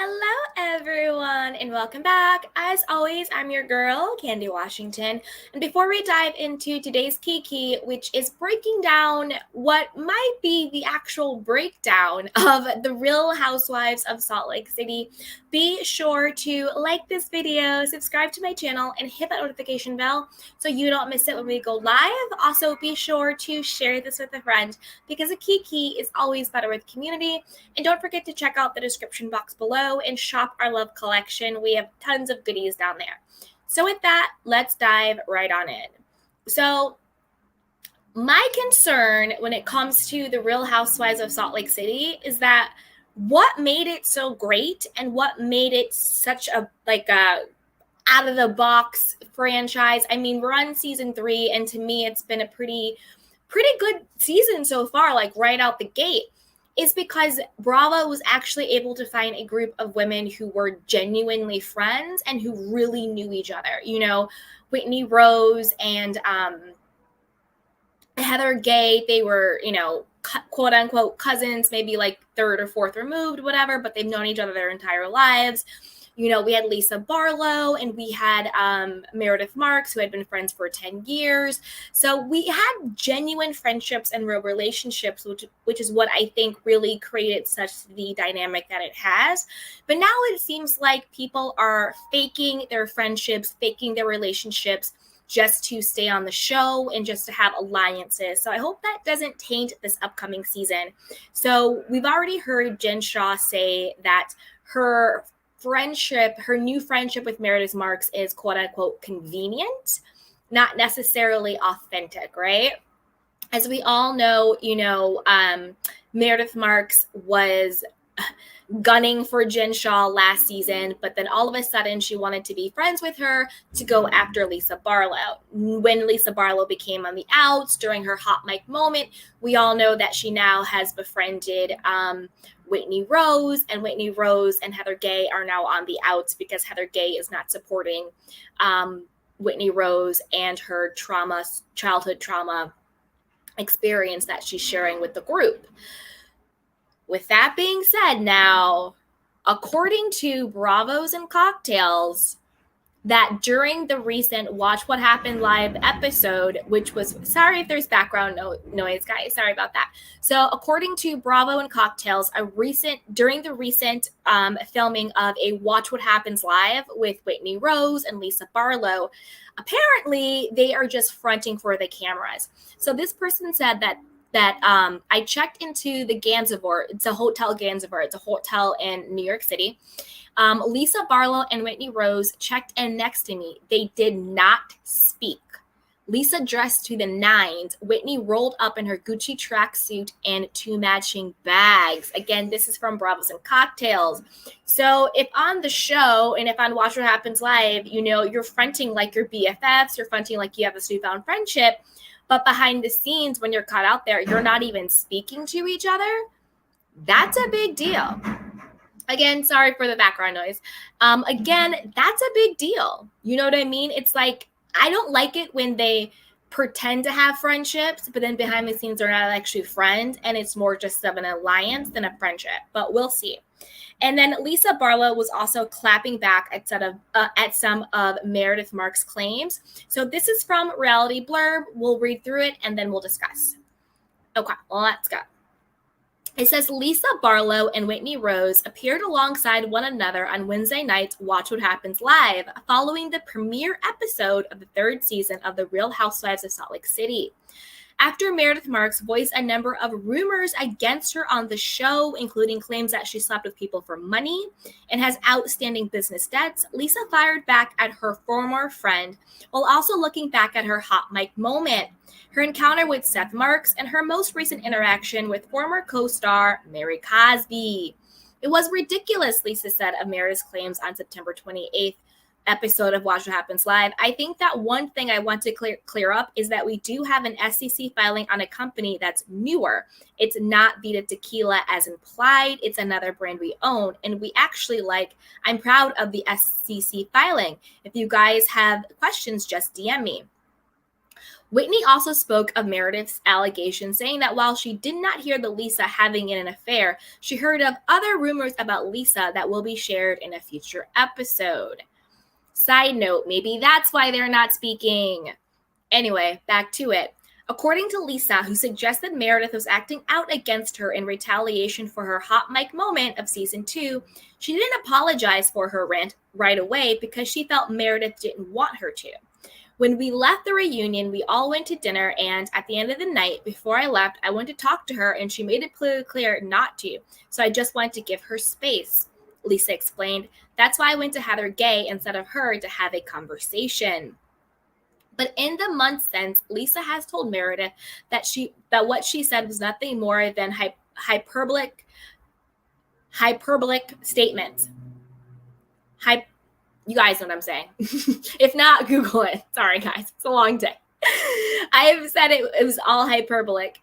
Hello, everyone, and welcome back. As always, I'm your girl, Candy Washington. And before we dive into today's Kiki, which is breaking down what might be the actual breakdown of the Real Housewives of Salt Lake City, be sure to like this video, subscribe to my channel, and hit that notification bell so you don't miss it when we go live. Also, be sure to share this with a friend because a Kiki is always better with community. And don't forget to check out the description box below and shop our love collection. We have tons of goodies down there. So with that, let's dive right on in. So my concern when it comes to the Real Housewives of Salt Lake City is that what made it so great and what made it such a out of the box franchise. I mean, we're on season 3, and to me, it's been a pretty good season so far, like right out the gate, is because Bravo was actually able to find a group of women who were genuinely friends and who really knew each other. You know, Whitney, Rose, and Heather Gay, they were, quote unquote cousins, maybe like third or fourth removed, whatever, but they've known each other their entire lives. We had Lisa Barlow and we had Meredith Marks, who had been friends for 10 years. So we had genuine friendships and real relationships, which is what I think really created such the dynamic that it has. But now it seems like people are faking their friendships, faking their relationships just to stay on the show and just to have alliances. So I hope that doesn't taint this upcoming season. So we've already heard Jen Shah say that her new friendship with Meredith Marks is quote unquote convenient, not necessarily authentic, right? As we all know, Meredith Marks was gunning for Jen Shah last season, but then all of a sudden she wanted to be friends with her to go after Lisa Barlow. When Lisa Barlow became on the outs during her hot mic moment, we all know that she now has befriended Whitney Rose, and Whitney Rose and Heather Gay are now on the outs because Heather Gay is not supporting Whitney Rose and her childhood trauma experience that she's sharing with the group. With that being said, now, according to Bravos and Cocktails, that during the recent Watch What Happened Live episode, which was, sorry if there's background noise, guys, sorry about that. So according to Bravo and Cocktails, during the recent filming of a Watch What Happens Live with Whitney Rose and Lisa Barlow, apparently they are just fronting for the cameras. So this person said that I checked into the Gansevoort. It's a hotel Gansevoort. It's a hotel in New York City. Lisa Barlow and Whitney Rose checked in next to me. They did not speak. Lisa dressed to the nines. Whitney rolled up in her Gucci tracksuit and 2 matching bags. Again, this is from Bravos and Cocktails. So if on the show and if on Watch What Happens Live, you're fronting like you're BFFs, you're fronting like you have this newfound friendship, but behind the scenes, when you're caught out there, you're not even speaking to each other. That's a big deal. Again, sorry for the background noise. Again, that's a big deal. You know what I mean? It's like, I don't like it when they pretend to have friendships, but then behind the scenes, they're not actually friends, and it's more just of an alliance than a friendship. But we'll see. And then Lisa Barlow was also clapping back at some of Meredith Marks' claims. So this is from Reality Blurb. We'll read through it, and then we'll discuss. Okay, well, let's go. It says Lisa Barlow and Whitney Rose appeared alongside one another on Wednesday night's Watch What Happens Live following the premiere episode of the 3rd season of The Real Housewives of Salt Lake City. After Meredith Marks voiced a number of rumors against her on the show, including claims that she slept with people for money and has outstanding business debts, Lisa fired back at her former friend while also looking back at her hot mic moment, her encounter with Seth Marks, and her most recent interaction with former co-star Mary Cosby. It was ridiculous, Lisa said of Meredith's claims on September 28th episode of Watch What Happens Live. I think that one thing I want to clear up is that we do have an SEC filing on a company that's newer. It's not Vita Tequila as implied. It's another brand we own. And we actually I'm proud of the SEC filing. If you guys have questions, just DM me. Whitney also spoke of Meredith's allegations, saying that while she did not hear the Lisa having an affair, she heard of other rumors about Lisa that will be shared in a future episode. Side note, maybe that's why they're not speaking. Anyway, back to it. According to Lisa, who suggested Meredith was acting out against her in retaliation for her hot mic moment of season 2, she didn't apologize for her rant right away because she felt Meredith didn't want her to. When we left the reunion, we all went to dinner, and at the end of the night, before I left, I went to talk to her, and she made it clear not to, so I just wanted to give her space, Lisa explained. That's why I went to Heather Gay instead of her to have a conversation. But in the months since, Lisa has told Meredith that what she said was nothing more than hyperbolic statements. You guys know what I'm saying. If not, Google it. Sorry, guys. It's a long day. I have said it was all hyperbolic.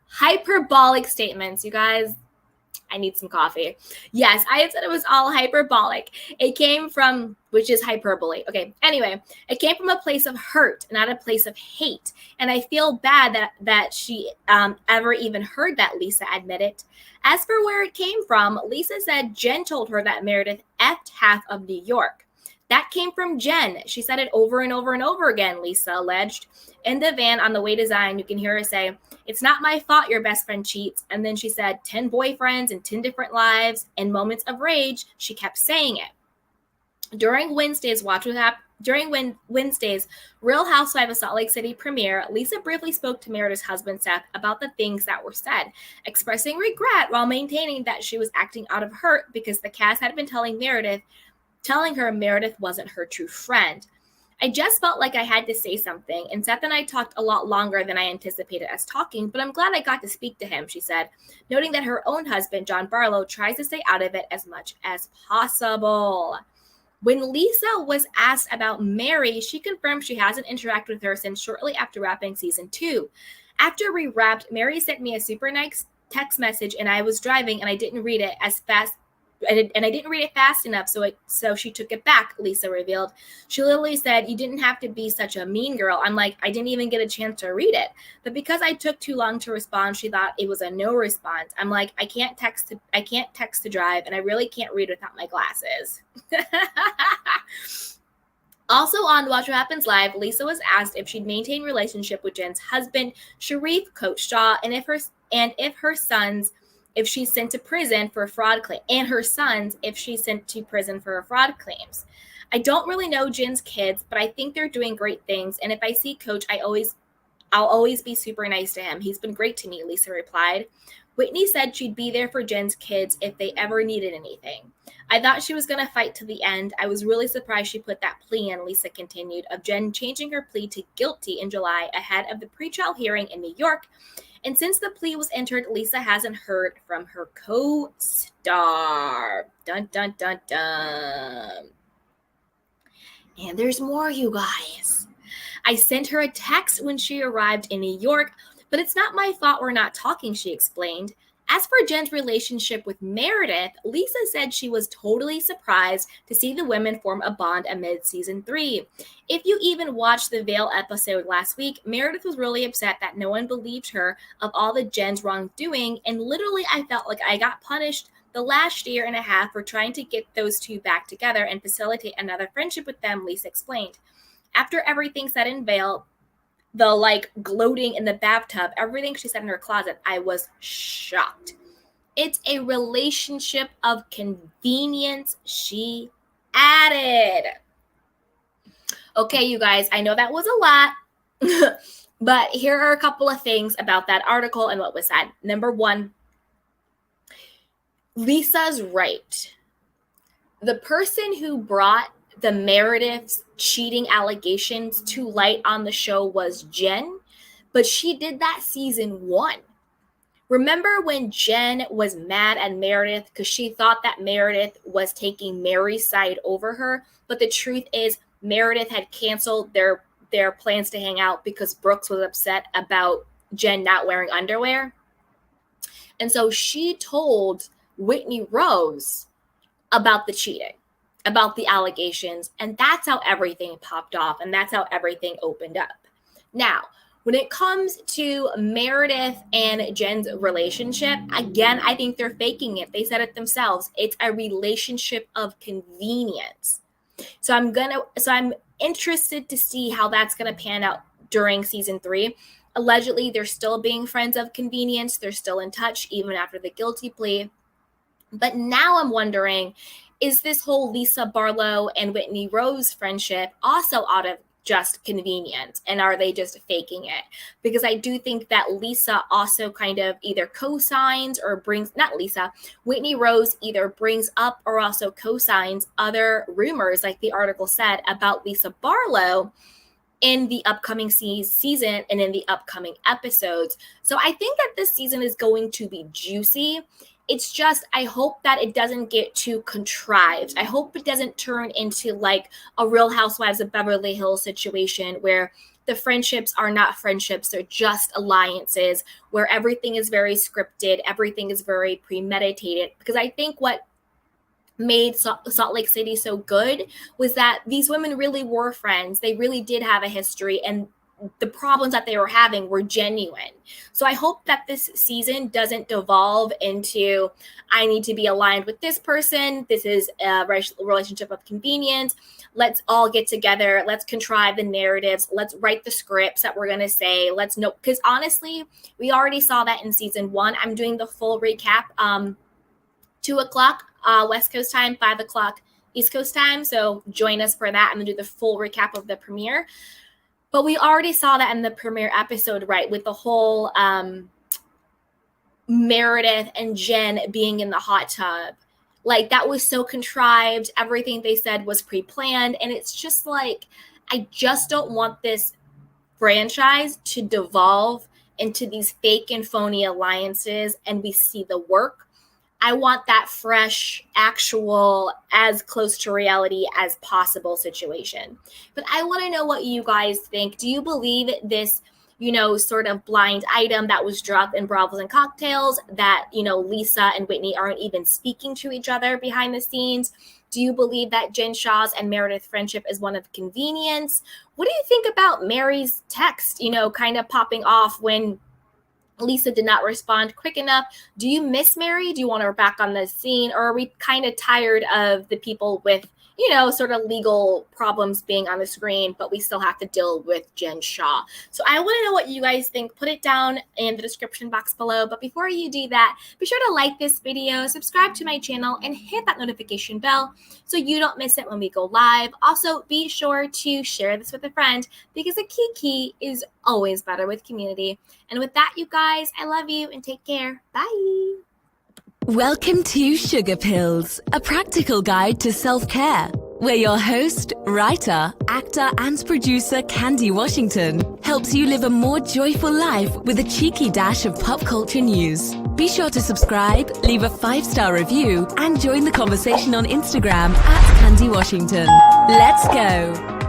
Hyperbolic statements, you guys. I need some coffee. Yes, I had said it was all hyperbolic. It came from, which is hyperbole. Okay, anyway, it came from a place of hurt, not a place of hate. And I feel bad that she ever even heard that, Lisa admitted. As for where it came from, Lisa said Jen told her that Meredith effed half of New York. That came from Jen. She said it over and over and over again, Lisa alleged. In the van on the way to Zion, you can hear her say, "It's not my fault your best friend cheats." And then she said 10 boyfriends and 10 different lives. In moments of rage, she kept saying it. During Wednesday's Real Housewives of Salt Lake City premiere, Lisa briefly spoke to Meredith's husband, Seth, about the things that were said, expressing regret while maintaining that she was acting out of hurt because the cast had been telling her Meredith wasn't her true friend. I just felt like I had to say something, and Seth and I talked a lot longer than I anticipated us talking, but I'm glad I got to speak to him, she said, noting that her own husband, John Barlow, tries to stay out of it as much as possible. When Lisa was asked about Mary, she confirmed she hasn't interacted with her since shortly after wrapping season 2. After we wrapped, Mary sent me a super nice text message, and I was driving, and I didn't read it fast enough, so she took it back, Lisa revealed. She literally said, "You didn't have to be such a mean girl." I'm like, I didn't even get a chance to read it. But because I took too long to respond, she thought it was a no response. I'm like, I can't text to drive, and I really can't read without my glasses. Also on Watch What Happens Live, Lisa was asked if she'd maintain relationship with Jen's husband, Sharif Coach Shaw, and if she's sent to prison for fraud claim, and her sons if she's sent to prison for fraud claims. I don't really know Jen's kids, but I think they're doing great things. And if I see Coach, I'll always be super nice to him. He's been great to me, Lisa replied. Whitney said she'd be there for Jen's kids if they ever needed anything. I thought she was going to fight to the end. I was really surprised she put that plea in, Lisa continued, of Jen changing her plea to guilty in July ahead of the pretrial hearing in New York. And since the plea was entered, Lisa hasn't heard from her co-star. Dun, dun, dun, dun. And there's more, you guys. I sent her a text when she arrived in New York, but it's not my fault we're not talking, she explained. As for Jen's relationship with Meredith, Lisa said she was totally surprised to see the women form a bond amid season 3. If you even watched the Veil episode last week, Meredith was really upset that no one believed her of all the Jen's wrongdoing, and literally I felt like I got punished the last year and a half for trying to get those two back together and facilitate another friendship with them, Lisa explained. After everything said in Veil, the gloating in the bathtub, everything she said in her closet, I was shocked. It's a relationship of convenience, she added. Okay, you guys, I know that was a lot, but here are a couple of things about that article and what was said. Number 1, Lisa's right. The person who brought the Meredith's cheating allegations to light on the show was Jen, but she did that season 1. Remember when Jen was mad at Meredith because she thought that Meredith was taking Mary's side over her, but the truth is Meredith had canceled their plans to hang out because Brooks was upset about Jen not wearing underwear. And so she told Whitney Rose about the cheating. about the allegations. And that's how everything popped off. And that's how everything opened up. Now, when it comes to Meredith and Jen's relationship, again, I think they're faking it. They said it themselves. It's a relationship of convenience. So I'm interested to see how that's going to pan out during season 3. Allegedly, they're still being friends of convenience. They're still in touch even after the guilty plea. But now I'm wondering, is this whole Lisa Barlow and Whitney Rose friendship also out of just convenient, and are they just faking it? Because I do think that Lisa also kind of either co-signs or Whitney Rose either brings up or also co-signs other rumors, like the article said, about Lisa Barlow in the upcoming season and in the upcoming episodes. So I think that this season is going to be juicy. It's just, I hope that it doesn't get too contrived. I hope it doesn't turn into like a Real Housewives of Beverly Hills situation where the friendships are not friendships, they're just alliances, where everything is very scripted, everything is very premeditated. Because I think what made Salt Lake City so good was that these women really were friends. They really did have a history, and the problems that they were having were genuine. So I hope that this season doesn't devolve into, I need to be aligned with this person. This is a relationship of convenience. Let's all get together. Let's contrive the narratives. Let's write the scripts that we're going to say. Let's know. Because honestly, we already saw that in season 1. I'm doing the full recap, 2 o'clock West Coast time, 5 o'clock East Coast time. So join us for that. I'm going to do the full recap of the premiere. But we already saw that in the premiere episode, right, with the whole Meredith and Jen being in the hot tub. Like, that was so contrived. Everything they said was pre-planned. And it's just like, I just don't want this franchise to devolve into these fake and phony alliances and we see the work. I want that fresh, actual, as close to reality as possible situation. But I want to know what you guys think. Do you believe this, sort of blind item that was dropped in Bravos and Cocktails, that, Lisa and Whitney aren't even speaking to each other behind the scenes? Do you believe that Jen Shah's and Meredith friendship is one of convenience? What do you think about Mary's text, kind of popping off when Lisa did not respond quick enough? Do you miss Mary? Do you want her back on the scene? Or are we kind of tired of the people with, sort of legal problems being on the screen, but we still have to deal with Jen Shah? So I want to know what you guys think. Put it down in the description box below. But before you do that, be sure to like this video, subscribe to my channel, and hit that notification bell so you don't miss it when we go live. Also, be sure to share this with a friend, because a kiki is always better with community. And with that, you guys, I love you and take care. Bye. Welcome to Sugar Pills, a practical guide to self-care, where your host, writer, actor, and producer Candy Washington helps you live a more joyful life with a cheeky dash of pop culture news. Be sure to subscribe, leave a 5-star review, and join the conversation on Instagram @Candy Washington. Let's go!